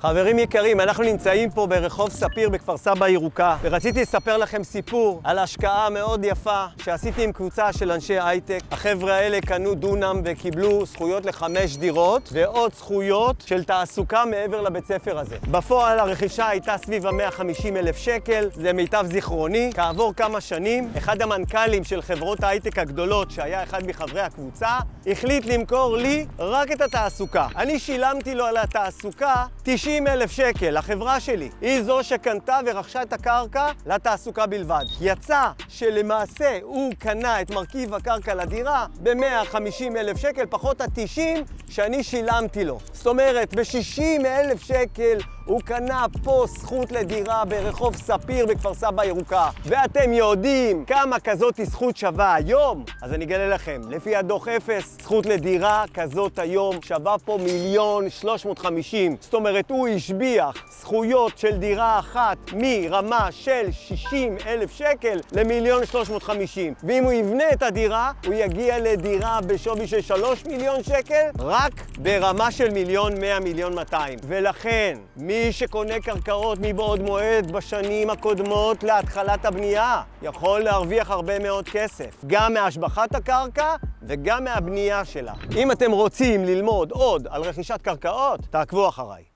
חברים יקרים, אנחנו נמצאים פה ברחוב ספיר בכפר סבא ירוקה, ורציתי לספר לכם סיפור על השקעה מאוד יפה שעשיתי עם קבוצה של אנשי הייטק. החבר'ה האלה קנו דונם וקיבלו זכויות ל5 דירות ועוד זכויות של תעסוקה מעבר לבית ספר הזה. בפועל הרכישה הייתה סביב ה-150,000 שקל, זה מיטב זיכרוני. כעבור כמה שנים, אחד המנכ"לים של חברות ההייטק הגדולות, שהיה אחד מחברי הקבוצה, החליט למכור לי רק את התעסוקה. אני שילמתי לו על התעסוקה 90,000 שקל, החברה שלי. היא זו שקנתה ורכשה את הקרקע לתעסוקה בלבד. יצא שלמעשה הוא קנה את מרכיב הקרקע לדירה ב-150,000 שקל, פחות ה-90 שאני שילמתי לו. זאת אומרת, ב-60,000 שקל הוא קנה פה זכות לדירה ברחוב ספיר בכפר סבא ירוקה. ואתם יודעים כמה כזאת זכות שווה היום? אז אני אגלה לכם, לפי הדוח אפס, זכות לדירה כזאת היום שווה פה 1,350,000. זאת אומרת, הוא השביח זכויות של דירה אחת מרמה של 60,000 שקל ל1,350,000. ואם הוא יבנה את הדירה, הוא יגיע לדירה בשווי של 3 מיליון שקל, רק ברמה של 1,100,200,000. ולכן, מי שקונה קרקעות מבעוד מועד בשנים הקודמות להתחלת הבנייה יכול להרוויח הרבה מאוד כסף, גם מהשבחת הקרקע וגם מהבנייה שלה. אם אתם רוצים ללמוד עוד על רכישת קרקעות, תעקבו אחריי.